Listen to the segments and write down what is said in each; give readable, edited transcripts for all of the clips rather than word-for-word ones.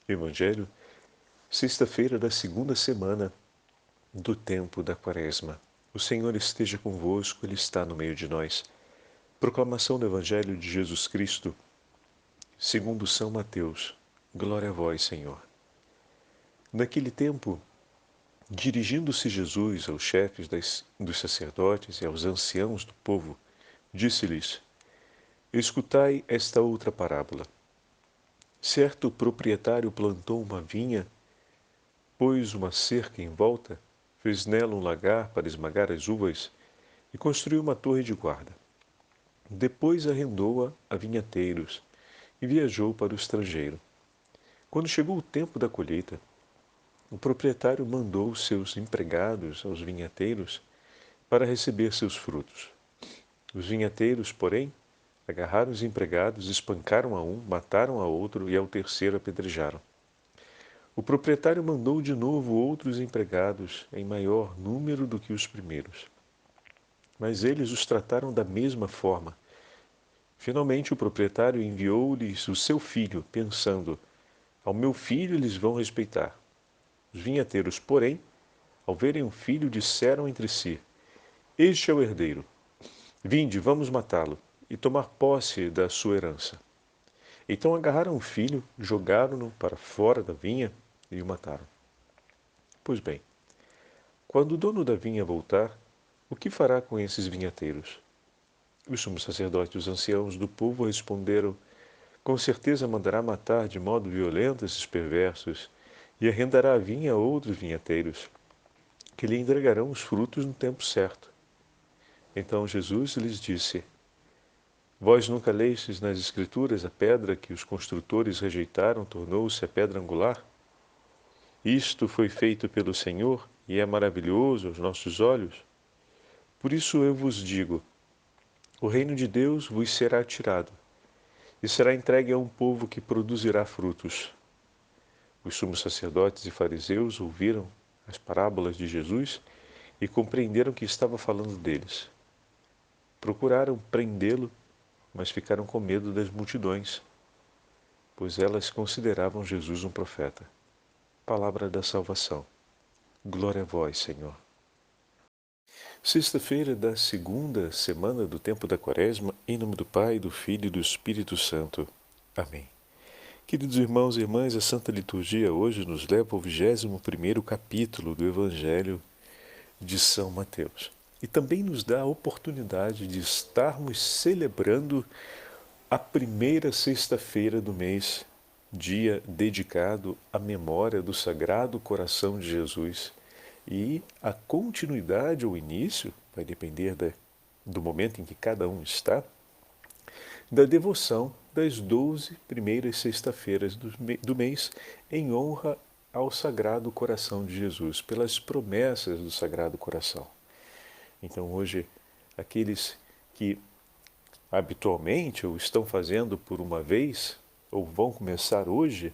Evangelho, sexta-feira da segunda semana do tempo da Quaresma. O Senhor esteja convosco, Ele está no meio de nós. Proclamação do Evangelho de Jesus Cristo, segundo São Mateus. Glória a vós, Senhor. Naquele tempo, dirigindo-se Jesus aos chefes dos sacerdotes e aos anciãos do povo, disse-lhes: Escutai esta outra parábola. Certo proprietário plantou uma vinha, pôs uma cerca em volta, fez nela um lagar para esmagar as uvas e construiu uma torre de guarda. Depois arrendou-a a vinhateiros e viajou para o estrangeiro. Quando chegou o tempo da colheita, o proprietário mandou seus empregados aos vinhateiros para receber seus frutos. Os vinhateiros, porém, agarraram os empregados, espancaram a um, mataram a outro e ao terceiro apedrejaram. O proprietário mandou de novo outros empregados em maior número do que os primeiros. Mas eles os trataram da mesma forma. Finalmente o proprietário enviou-lhes o seu filho, pensando: ao meu filho eles vão respeitar. Os vinhateiros, porém, ao verem o filho, disseram entre si: Este é o herdeiro. Vinde, vamos matá-lo e tomar posse da sua herança. Então agarraram o filho, jogaram-no para fora da vinha e o mataram. Pois bem, quando o dono da vinha voltar, o que fará com esses vinhateiros? Os sumos sacerdotes e os anciãos do povo responderam: Com certeza mandará matar de modo violento esses perversos e arrendará a vinha a outros vinhateiros, que lhe entregarão os frutos no tempo certo. Então Jesus lhes disse: Vós nunca lestes nas Escrituras a pedra que os construtores rejeitaram tornou-se a pedra angular? Isto foi feito pelo Senhor e é maravilhoso aos nossos olhos. Por isso eu vos digo: o reino de Deus vos será tirado e será entregue a um povo que produzirá frutos. Os sumos sacerdotes e fariseus ouviram as parábolas de Jesus e compreenderam que estava falando deles. Procuraram prendê-lo, mas ficaram com medo das multidões, pois elas consideravam Jesus um profeta. Palavra da salvação. Glória a vós, Senhor. Sexta-feira da segunda semana do tempo da Quaresma, em nome do Pai, do Filho e do Espírito Santo. Amém. Queridos irmãos e irmãs, a Santa Liturgia hoje nos leva ao 21º capítulo do Evangelho de São Mateus. E também nos dá a oportunidade de estarmos celebrando a primeira sexta-feira do mês, dia dedicado à memória do Sagrado Coração de Jesus. E a continuidade ou início, vai depender do momento em que cada um está, da devoção das 12 primeiras sexta-feiras do mês em honra ao Sagrado Coração de Jesus, pelas promessas do Sagrado Coração. Então hoje, aqueles que habitualmente ou estão fazendo por uma vez, ou vão começar hoje,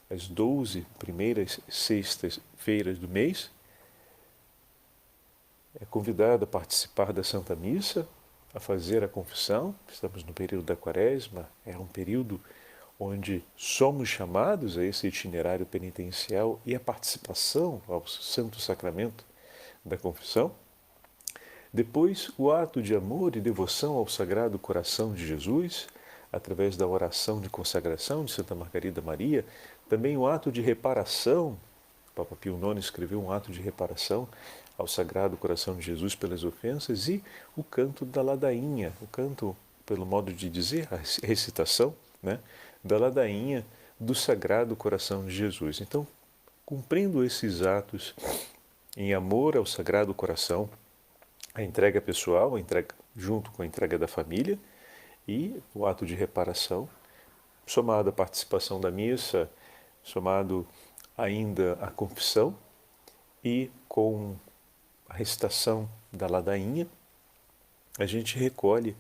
as 12 primeiras sextas-feiras do mês, é convidado a participar da Santa Missa, a fazer a confissão. Estamos no período da Quaresma, é um período onde somos chamados a esse itinerário penitencial e a participação ao Santo Sacramento da confissão. Depois, o ato de amor e devoção ao Sagrado Coração de Jesus, através da oração de consagração de Santa Margarida Maria, também o ato de reparação. O Papa Pio IX escreveu um ato de reparação ao Sagrado Coração de Jesus pelas ofensas, e o canto da ladainha, o canto, pelo modo de dizer, a recitação, da ladainha do Sagrado Coração de Jesus. Então, cumprindo esses atos em amor ao Sagrado Coração, a entrega pessoal, a entrega junto com a entrega da família, e o ato de reparação, somado à participação da missa, somado ainda à confissão, e com a recitação da ladainha, a gente recolhe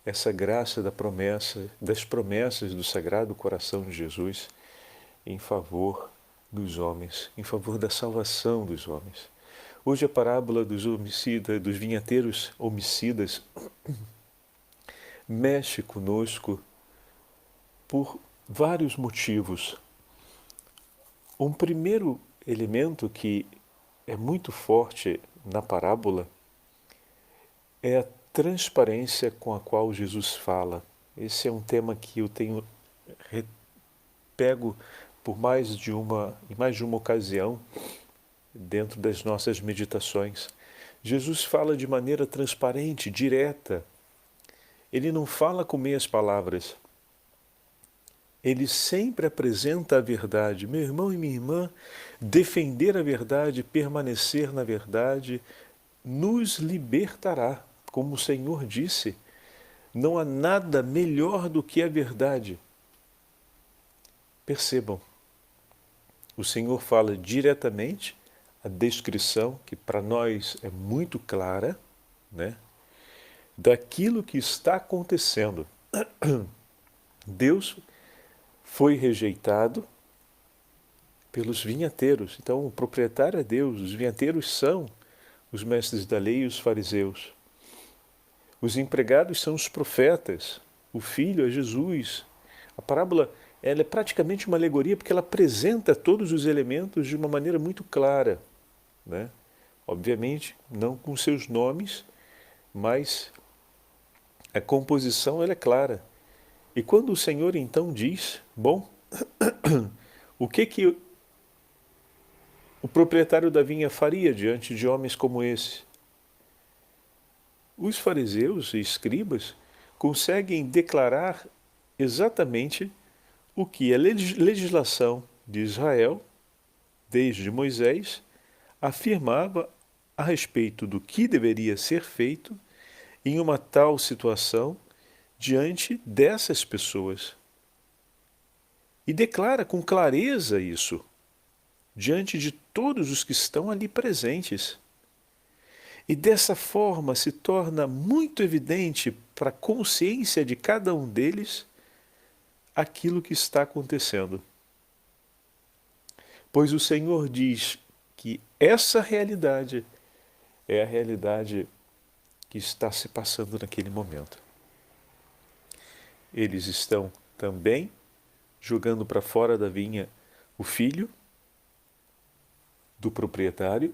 essa graça das promessas do Sagrado Coração de Jesus em favor dos homens, em favor da salvação dos homens. Hoje a parábola dos vinhateiros homicidas mexe conosco por vários motivos. Um primeiro elemento que é muito forte na parábola é a transparência com a qual Jesus fala. Esse é um tema que eu tenho pego em mais de uma ocasião dentro das nossas meditações. Jesus fala de maneira transparente, direta. Ele não fala com meias palavras. Ele sempre apresenta a verdade. Meu irmão e minha irmã, defender a verdade, permanecer na verdade, nos libertará. Como o Senhor disse, não há nada melhor do que a verdade. Percebam, o Senhor fala diretamente, a descrição, que para nós é muito clara, né, daquilo que está acontecendo. Deus foi rejeitado pelos vinhateiros. Então, o proprietário é Deus, os vinhateiros são os mestres da lei e os fariseus. Os empregados são os profetas, o filho é Jesus. A parábola ela é praticamente uma alegoria porque ela apresenta todos os elementos de uma maneira muito clara, né? Obviamente, não com seus nomes, mas a composição ela é clara. E quando o Senhor então diz, bom, o que o proprietário da vinha faria diante de homens como esse? Os fariseus e escribas conseguem declarar exatamente o que a legislação de Israel, desde Moisés, afirmava a respeito do que deveria ser feito em uma tal situação diante dessas pessoas. E declara com clareza isso diante de todos os que estão ali presentes. E dessa forma se torna muito evidente para a consciência de cada um deles aquilo que está acontecendo. Pois o Senhor diz que essa realidade é a realidade que está se passando naquele momento. Eles estão também jogando para fora da vinha o filho do proprietário,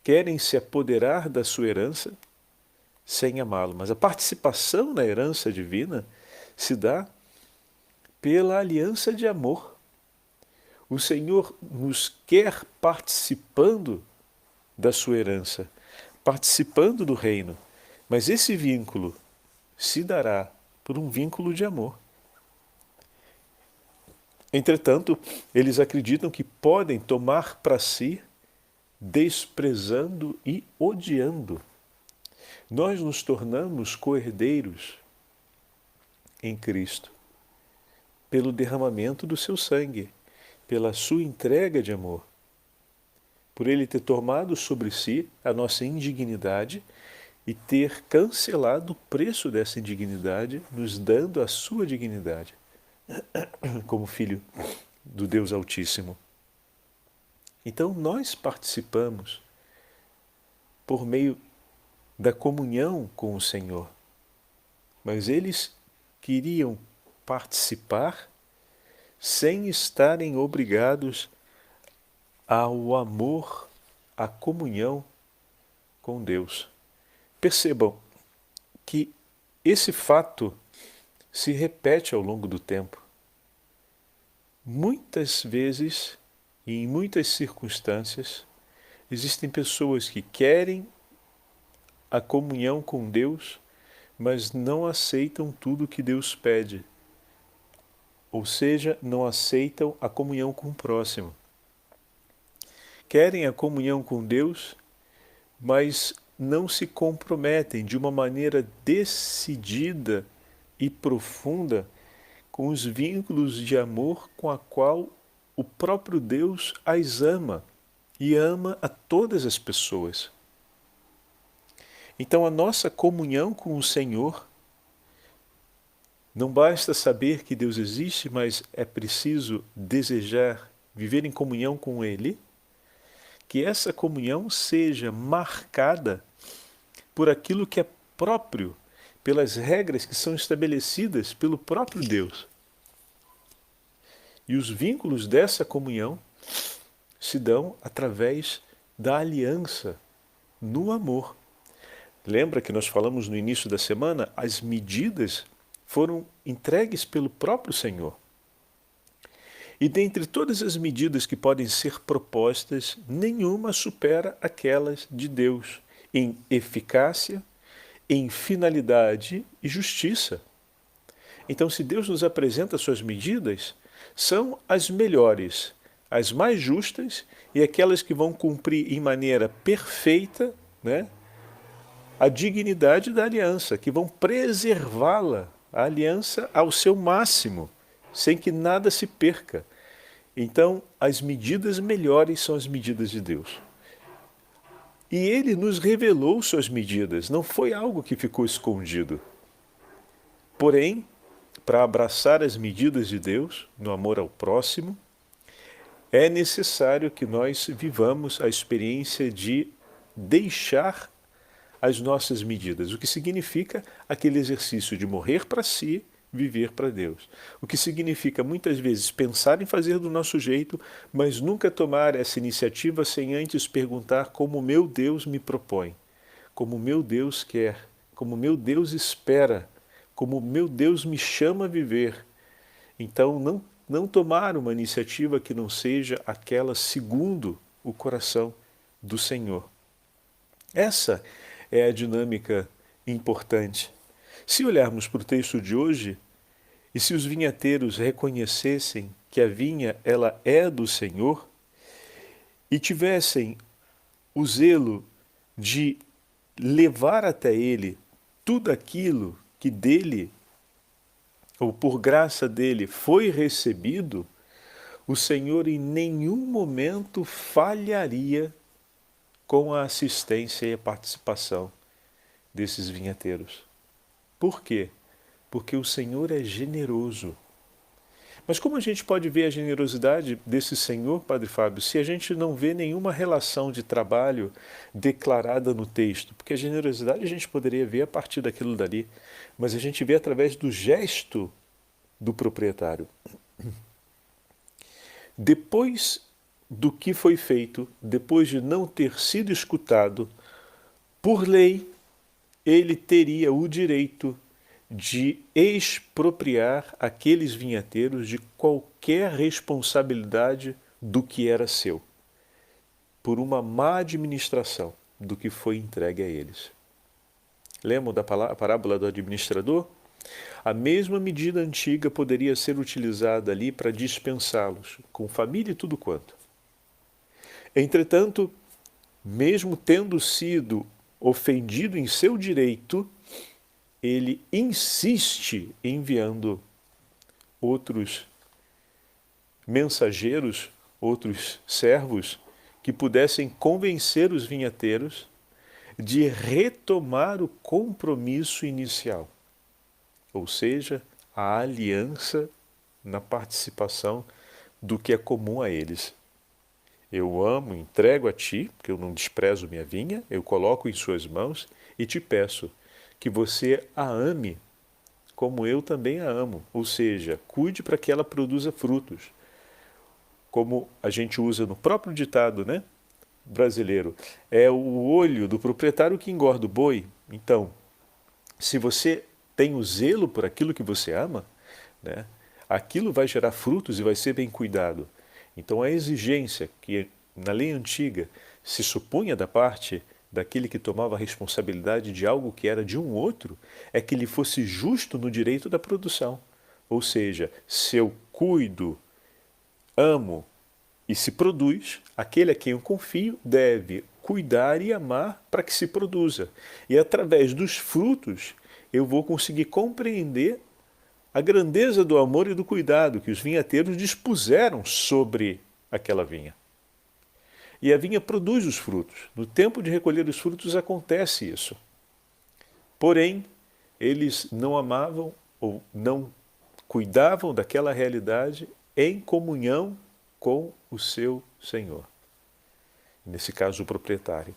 querem se apoderar da sua herança sem amá-lo. Mas a participação na herança divina se dá pela aliança de amor. O Senhor nos quer participando da sua herança, participando do reino. Mas esse vínculo se dará por um vínculo de amor. Entretanto, eles acreditam que podem tomar para si desprezando e odiando. Nós nos tornamos co-herdeiros em Cristo pelo derramamento do seu sangue, pela sua entrega de amor, por ele ter tomado sobre si a nossa indignidade e ter cancelado o preço dessa indignidade, nos dando a sua dignidade como filho do Deus Altíssimo. Então nós participamos por meio da comunhão com o Senhor, mas eles queriam participar sem estarem obrigados ao amor, à comunhão com Deus. Percebam que esse fato se repete ao longo do tempo. Muitas vezes e em muitas circunstâncias existem pessoas que querem a comunhão com Deus, mas não aceitam tudo que Deus pede. Ou seja, não aceitam a comunhão com o próximo. Querem a comunhão com Deus, mas não se comprometem de uma maneira decidida e profunda com os vínculos de amor com a qual o próprio Deus as ama e ama a todas as pessoas. Então a nossa comunhão com o Senhor não basta saber que Deus existe, mas é preciso desejar viver em comunhão com Ele, que essa comunhão seja marcada por aquilo que é próprio, pelas regras que são estabelecidas pelo próprio Deus. E os vínculos dessa comunhão se dão através da aliança no amor. Lembra que nós falamos no início da semana? As medidas foram entregues pelo próprio Senhor. E dentre todas as medidas que podem ser propostas, nenhuma supera aquelas de Deus em eficácia, em finalidade e justiça. Então, se Deus nos apresenta suas medidas, são as melhores, as mais justas e aquelas que vão cumprir em maneira perfeita, né, a dignidade da aliança, que vão preservá-la, a aliança ao seu máximo, sem que nada se perca. Então, as medidas melhores são as medidas de Deus. E Ele nos revelou suas medidas, não foi algo que ficou escondido. Porém, para abraçar as medidas de Deus, no amor ao próximo, é necessário que nós vivamos a experiência de deixar as nossas medidas, o que significa aquele exercício de morrer para si, viver para Deus. O que significa muitas vezes pensar em fazer do nosso jeito, mas nunca tomar essa iniciativa sem antes perguntar como meu Deus me propõe, como meu Deus quer, como meu Deus espera, como meu Deus me chama a viver. Então não tomar uma iniciativa que não seja aquela segundo o coração do Senhor. Essa é a dinâmica importante. Se olharmos para o texto de hoje, e se os vinhateiros reconhecessem que a vinha ela é do Senhor, e tivessem o zelo de levar até Ele tudo aquilo que dele, ou por graça dele, foi recebido, o Senhor em nenhum momento falharia com a assistência e a participação desses vinhateiros. Por quê? Porque o Senhor é generoso. Mas como a gente pode ver a generosidade desse Senhor, Padre Fábio, se a gente não vê nenhuma relação de trabalho declarada no texto? Porque a generosidade a gente poderia ver a partir daquilo dali, mas a gente vê através do gesto do proprietário. Depois do que foi feito, depois de não ter sido escutado, por lei, ele teria o direito de expropriar aqueles vinhateiros de qualquer responsabilidade do que era seu, por uma má administração do que foi entregue a eles. Lembram da parábola do administrador? A mesma medida antiga poderia ser utilizada ali para dispensá-los, com família e tudo quanto. Entretanto, mesmo tendo sido ofendido em seu direito, ele insiste enviando outros mensageiros, outros servos, que pudessem convencer os vinhateiros de retomar o compromisso inicial, ou seja, a aliança na participação do que é comum a eles. Eu amo, entrego a ti, porque eu não desprezo minha vinha, eu coloco em suas mãos e te peço que você a ame como eu também a amo, ou seja, cuide para que ela produza frutos. Como a gente usa no próprio ditado, né, brasileiro, é o olho do proprietário que engorda o boi. Então, se você tem o zelo por aquilo que você ama, né, aquilo vai gerar frutos e vai ser bem cuidado. Então a exigência que na lei antiga se supunha da parte daquele que tomava a responsabilidade de algo que era de um outro, é que ele fosse justo no direito da produção. Ou seja, se eu cuido, amo e se produz, aquele a quem eu confio deve cuidar e amar para que se produza. E através dos frutos eu vou conseguir compreender a grandeza do amor e do cuidado que os vinhateiros dispuseram sobre aquela vinha. E a vinha produz os frutos. No tempo de recolher os frutos acontece isso. Porém, eles não amavam ou não cuidavam daquela realidade em comunhão com o seu Senhor. Nesse caso, o proprietário.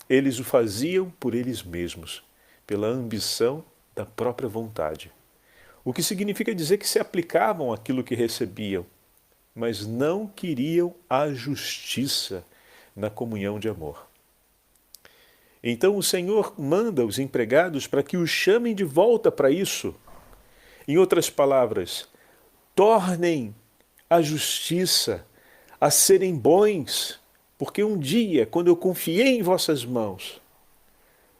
Eles o faziam por eles mesmos, pela ambição da própria vontade. O que significa dizer que se aplicavam àquilo que recebiam, mas não queriam a justiça na comunhão de amor. Então o Senhor manda os empregados para que os chamem de volta para isso. Em outras palavras, tornem a justiça a serem bons, porque um dia, quando eu confiei em vossas mãos,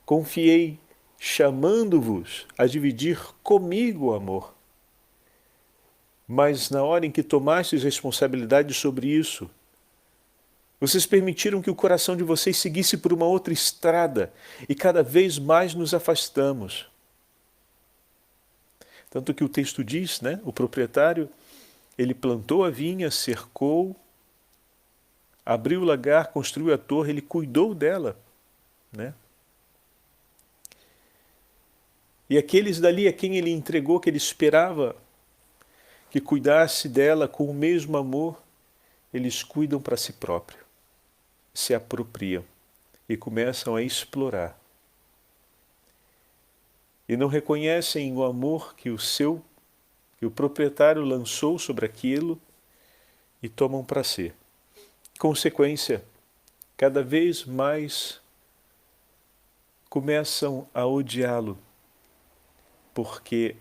confiei chamando-vos a dividir comigo o amor. Mas na hora em que tomastes responsabilidade sobre isso, vocês permitiram que o coração de vocês seguisse por uma outra estrada e cada vez mais nos afastamos. Tanto que o texto diz, né? O proprietário, ele plantou a vinha, cercou, abriu o lagar, construiu a torre, ele cuidou dela, né? E aqueles dali a quem ele entregou, que ele esperava que cuidasse dela com o mesmo amor, eles cuidam para si próprio, se apropriam e começam a explorar. E não reconhecem o amor que o proprietário lançou sobre aquilo e tomam para si. Consequência, cada vez mais começam a odiá-lo, porque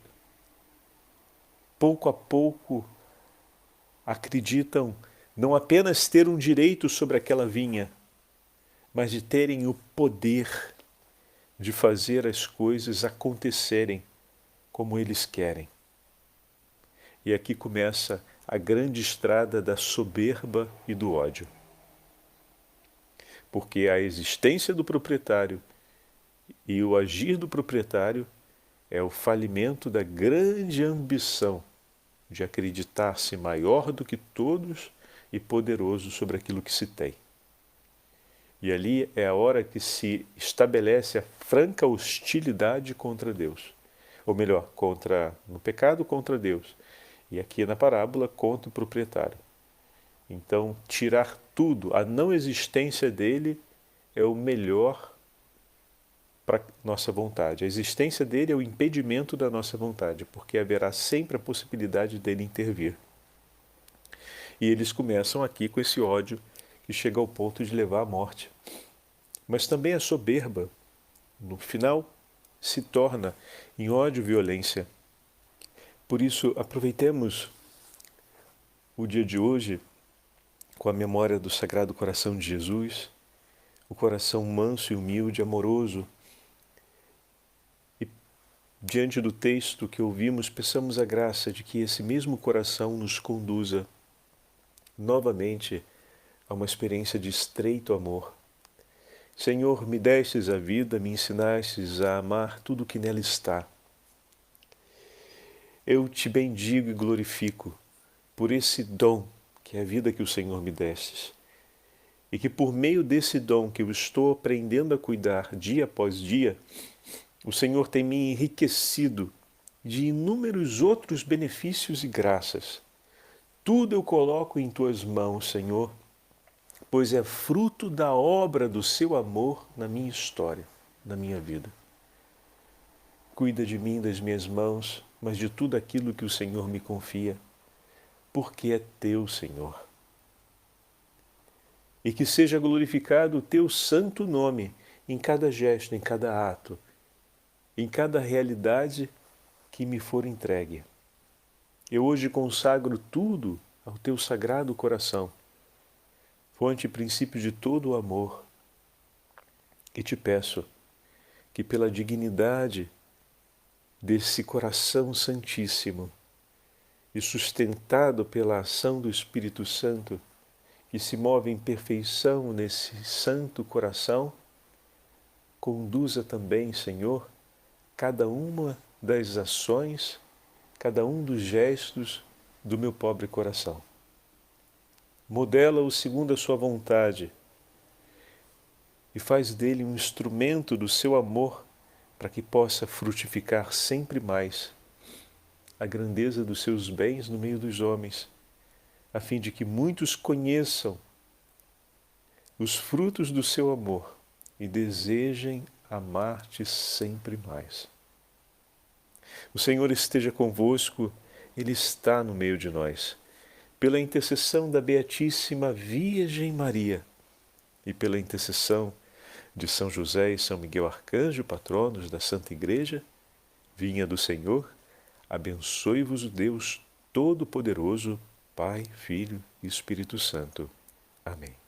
pouco a pouco acreditam não apenas ter um direito sobre aquela vinha, mas de terem o poder de fazer as coisas acontecerem como eles querem. E aqui começa a grande estrada da soberba e do ódio. Porque a existência do proprietário e o agir do proprietário é o falimento da grande ambição de acreditar-se maior do que todos e poderoso sobre aquilo que se tem. E ali é a hora que se estabelece a franca hostilidade contra Deus. Ou melhor, no pecado contra Deus. E aqui na parábola, contra o proprietário. Então, tirar tudo, a não existência dele é o melhor para nossa vontade. A existência dele é o impedimento da nossa vontade, porque haverá sempre a possibilidade dele intervir. E eles começam aqui com esse ódio que chega ao ponto de levar à morte. Mas também a soberba, no final, se torna em ódio e violência. Por isso, aproveitemos o dia de hoje com a memória do Sagrado Coração de Jesus, o coração manso e humilde, amoroso. E diante do texto que ouvimos, peçamos a graça de que esse mesmo coração nos conduza novamente a uma experiência de estreito amor. Senhor, me destes a vida, me ensinastes a amar tudo o que nela está. Eu te bendigo e glorifico por esse dom que é a vida que o Senhor me destes. E que por meio desse dom que eu estou aprendendo a cuidar dia após dia, o Senhor tem me enriquecido de inúmeros outros benefícios e graças. Tudo eu coloco em tuas mãos, Senhor, pois é fruto da obra do seu amor na minha história, na minha vida. Cuida de mim, das minhas mãos, mas de tudo aquilo que o Senhor me confia, porque é teu, Senhor. E que seja glorificado o teu santo nome em cada gesto, em cada ato, em cada realidade que me for entregue. Eu hoje consagro tudo ao teu sagrado coração, fonte e princípio de todo o amor, e te peço que pela dignidade desse coração santíssimo e sustentado pela ação do Espírito Santo, que se move em perfeição nesse santo coração, conduza também, Senhor, cada uma das ações, cada um dos gestos do meu pobre coração. Modela-o segundo a sua vontade e faz dele um instrumento do seu amor para que possa frutificar sempre mais a grandeza dos seus bens no meio dos homens, a fim de que muitos conheçam os frutos do seu amor e desejem amar-te sempre mais. O Senhor esteja convosco, Ele está no meio de nós. pela intercessão da Beatíssima Virgem Maria e pela intercessão de São José e São Miguel Arcanjo, patronos da Santa Igreja, vinha do Senhor, abençoe-vos o Deus Todo-Poderoso, Pai, Filho e Espírito Santo. Amém.